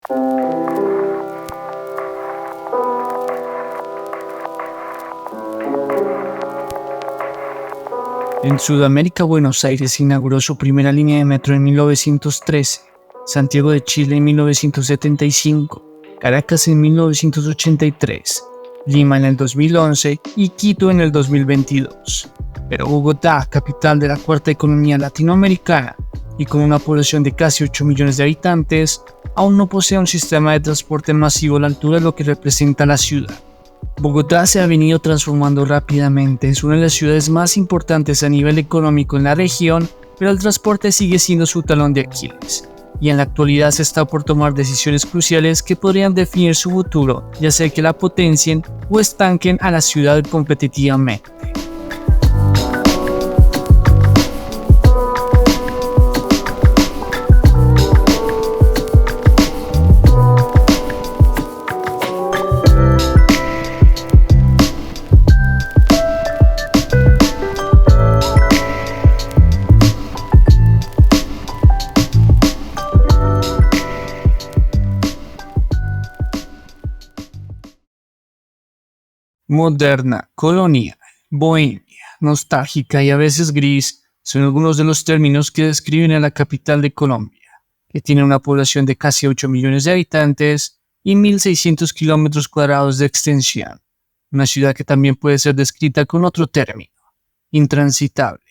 En Sudamérica, Buenos Aires inauguró su primera línea de metro en 1913, Santiago de Chile en 1975, Caracas en 1983, Lima en el 2011 y Quito en el 2022. Pero Bogotá, capital de la cuarta economía latinoamericana y con una población de casi 8 millones de habitantes, aún no posee un sistema de transporte masivo a la altura de lo que representa la ciudad. Bogotá se ha venido transformando rápidamente, es una de las ciudades más importantes a nivel económico en la región, pero el transporte sigue siendo su talón de Aquiles, y en la actualidad se está por tomar decisiones cruciales que podrían definir su futuro, ya sea que la potencien o estanquen a la ciudad competitivamente. Moderna, colonial, bohemia, nostálgica y a veces gris son algunos de los términos que describen a la capital de Colombia, que tiene una población de casi 8 millones de habitantes y 1.600 kilómetros cuadrados de extensión. Una ciudad que también puede ser descrita con otro término, intransitable.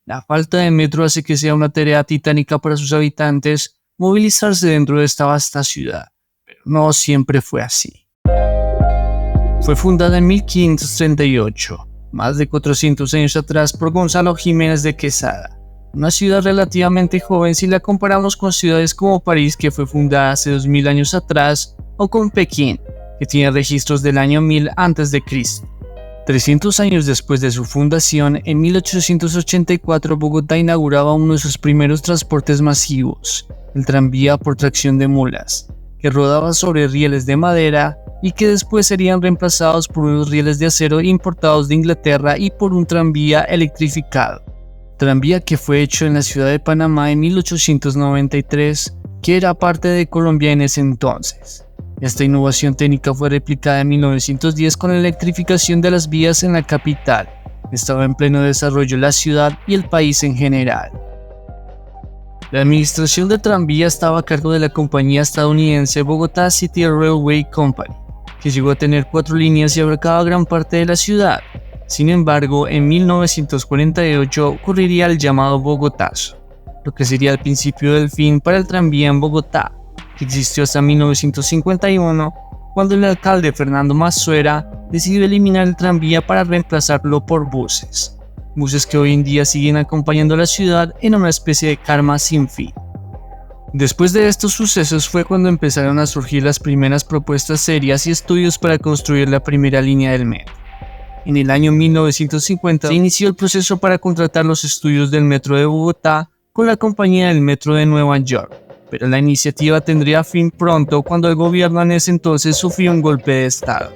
La falta de metro hace que sea una tarea titánica para sus habitantes movilizarse dentro de esta vasta ciudad, pero no siempre fue así. Fue fundada en 1538, más de 400 años atrás, por Gonzalo Jiménez de Quesada, una ciudad relativamente joven si la comparamos con ciudades como París, que fue fundada hace 2000 años atrás, o con Pekín, que tiene registros del año 1000 a.C. 300 años después de su fundación, en 1884 Bogotá inauguraba uno de sus primeros transportes masivos, el tranvía por tracción de mulas, que rodaba sobre rieles de madera y que después serían reemplazados por unos rieles de acero importados de Inglaterra y por un tranvía electrificado. Tranvía que fue hecho en la ciudad de Panamá en 1893, que era parte de Colombia en ese entonces. Esta innovación técnica fue replicada en 1910 con la electrificación de las vías en la capital. Estaba en pleno desarrollo la ciudad y el país en general. La administración del tranvía estaba a cargo de la compañía estadounidense Bogotá City Railway Company, que llegó a tener 4 líneas y abarcaba gran parte de la ciudad. Sin embargo, en 1948 ocurriría el llamado Bogotazo, lo que sería el principio del fin para el tranvía en Bogotá, que existió hasta 1951, cuando el alcalde Fernando Massuera decidió eliminar el tranvía para reemplazarlo por buses que hoy en día siguen acompañando a la ciudad en una especie de karma sin fin. Después de estos sucesos fue cuando empezaron a surgir las primeras propuestas serias y estudios para construir la primera línea del metro. En el año 1950 se inició el proceso para contratar los estudios del metro de Bogotá con la compañía del metro de Nueva York, pero la iniciativa tendría fin pronto cuando el gobierno en ese entonces sufrió un golpe de estado.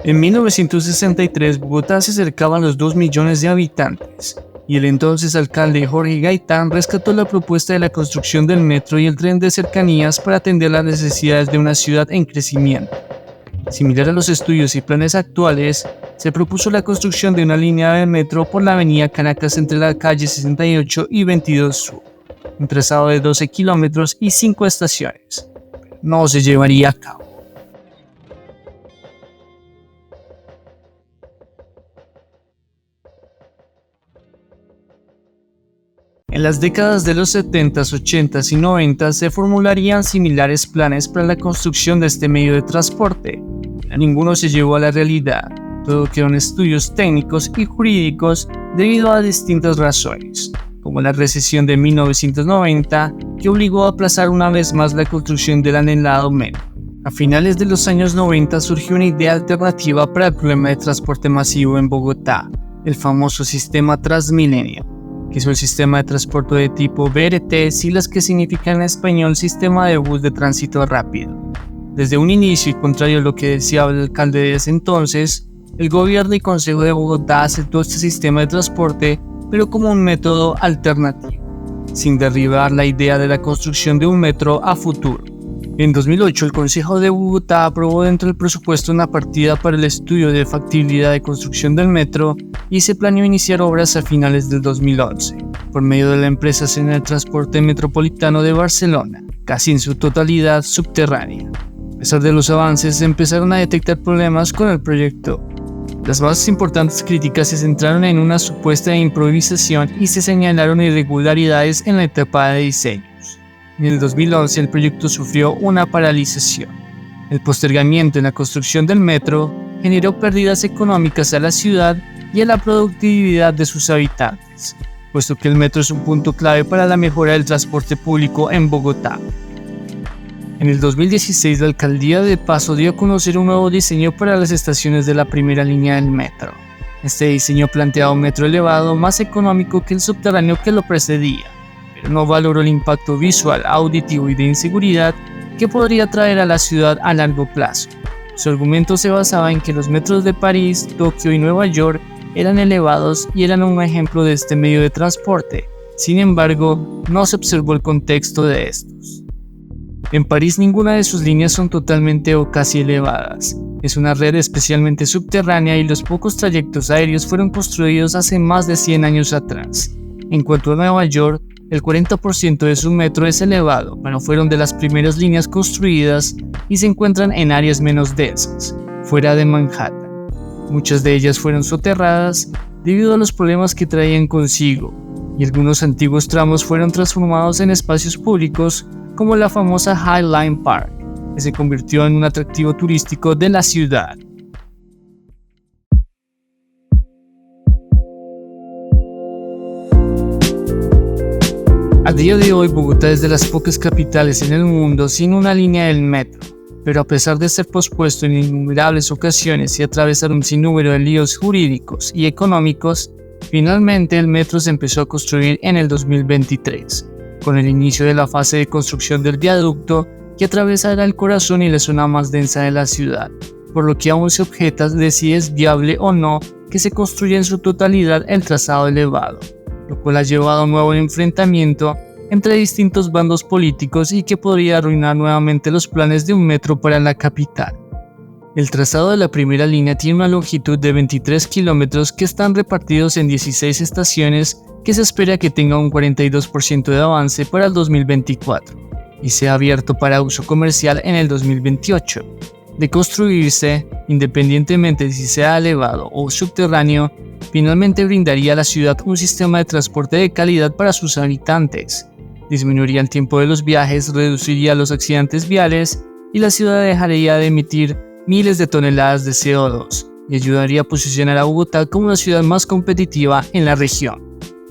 En 1963, Bogotá se acercaba a los 2 millones de habitantes, y el entonces alcalde Jorge Gaitán rescató la propuesta de la construcción del metro y el tren de cercanías para atender las necesidades de una ciudad en crecimiento. Similar a los estudios y planes actuales, se propuso la construcción de una línea de metro por la avenida Caracas entre la calle 68 y 22 Sur, un trazado de 12 kilómetros y 5 estaciones. No se llevaría a cabo. En las décadas de los 70s, 80s y 90s se formularían similares planes para la construcción de este medio de transporte. Ninguno se llevó a la realidad, todo quedó en estudios técnicos y jurídicos debido a distintas razones, como la recesión de 1990, que obligó a aplazar una vez más la construcción del anhelado metro. A finales de los años 90 surgió una idea alternativa para el problema de transporte masivo en Bogotá, el famoso sistema Transmilenio, que es un sistema de transporte de tipo BRT, siglas que significan en español Sistema de Bus de Tránsito Rápido. Desde un inicio, y contrario a lo que deseaba el alcalde de ese entonces, el gobierno y consejo de Bogotá aceptó este sistema de transporte, pero como un método alternativo, sin derribar la idea de la construcción de un metro a futuro. En 2008, el Consejo de Bogotá aprobó dentro del presupuesto una partida para el estudio de factibilidad de construcción del metro y se planeó iniciar obras a finales del 2011, por medio de la empresa Nacional de Transporte Metropolitano de Barcelona, casi en su totalidad subterránea. A pesar de los avances, se empezaron a detectar problemas con el proyecto. Las más importantes críticas se centraron en una supuesta improvisación y se señalaron irregularidades en la etapa de diseños. En el 2011 el proyecto sufrió una paralización. El postergamiento en la construcción del metro generó pérdidas económicas a la ciudad y a la productividad de sus habitantes, puesto que el metro es un punto clave para la mejora del transporte público en Bogotá. En el 2016 la alcaldía de Pasto dio a conocer un nuevo diseño para las estaciones de la primera línea del metro. Este diseño planteaba un metro elevado más económico que el subterráneo que lo precedía, pero no valoró el impacto visual, auditivo y de inseguridad que podría traer a la ciudad a largo plazo. Su argumento se basaba en que los metros de París, Tokio y Nueva York eran elevados y eran un ejemplo de este medio de transporte. Sin embargo, no se observó el contexto de estos. En París ninguna de sus líneas son totalmente o casi elevadas. Es una red especialmente subterránea y los pocos trayectos aéreos fueron construidos hace más de 100 años atrás. En cuanto a Nueva York, el 40% de su metro es elevado, pero fueron de las primeras líneas construidas y se encuentran en áreas menos densas, fuera de Manhattan. Muchas de ellas fueron soterradas debido a los problemas que traían consigo, y algunos antiguos tramos fueron transformados en espacios públicos como la famosa High Line Park, que se convirtió en un atractivo turístico de la ciudad. A día de hoy, Bogotá es de las pocas capitales en el mundo sin una línea del metro, pero a pesar de ser pospuesto en innumerables ocasiones y atravesar un sinnúmero de líos jurídicos y económicos, finalmente el metro se empezó a construir en el 2023, con el inicio de la fase de construcción del viaducto que atravesará el corazón y la zona más densa de la ciudad, por lo que aún se objeta de si es viable o no que se construya en su totalidad el trazado elevado, lo cual ha llevado a un nuevo enfrentamiento entre distintos bandos políticos y que podría arruinar nuevamente los planes de un metro para la capital. El trazado de la primera línea tiene una longitud de 23 kilómetros que están repartidos en 16 estaciones que se espera que tenga un 42% de avance para el 2024 y sea abierto para uso comercial en el 2028. De construirse, independientemente de si sea elevado o subterráneo, finalmente brindaría a la ciudad un sistema de transporte de calidad para sus habitantes. Disminuiría el tiempo de los viajes, reduciría los accidentes viales y la ciudad dejaría de emitir miles de toneladas de CO2 y ayudaría a posicionar a Bogotá como una ciudad más competitiva en la región.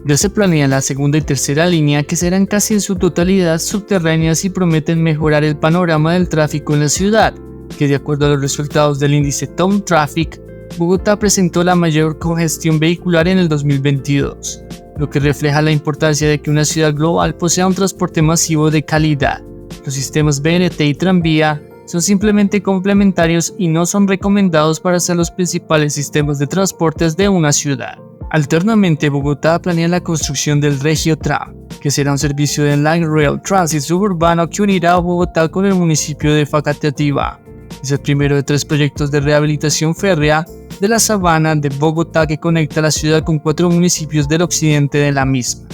Ya se planea la segunda y tercera línea que serán casi en su totalidad subterráneas y prometen mejorar el panorama del tráfico en la ciudad, que de acuerdo a los resultados del índice Town Traffic, Bogotá presentó la mayor congestión vehicular en el 2022, lo que refleja la importancia de que una ciudad global posea un transporte masivo de calidad. Los sistemas BRT y tranvía son simplemente complementarios y no son recomendados para ser los principales sistemas de transportes de una ciudad. Alternamente, Bogotá planea la construcción del Regio-Tram, que será un servicio de Light Rail Transit suburbano que unirá a Bogotá con el municipio de Facatativá. Es el primero de 3 proyectos de rehabilitación férrea de la sabana de Bogotá que conecta la ciudad con 4 municipios del occidente de la misma.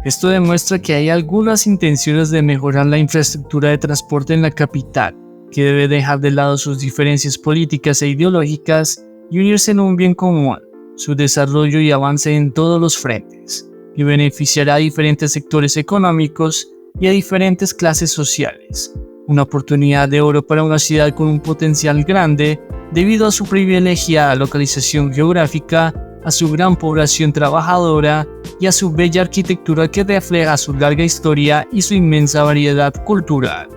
Esto demuestra que hay algunas intenciones de mejorar la infraestructura de transporte en la capital, que debe dejar de lado sus diferencias políticas e ideológicas y unirse en un bien común, su desarrollo y avance en todos los frentes, que beneficiará a diferentes sectores económicos y a diferentes clases sociales. Una oportunidad de oro para una ciudad con un potencial grande debido a su privilegiada localización geográfica, a su gran población trabajadora y a su bella arquitectura que refleja su larga historia y su inmensa variedad cultural.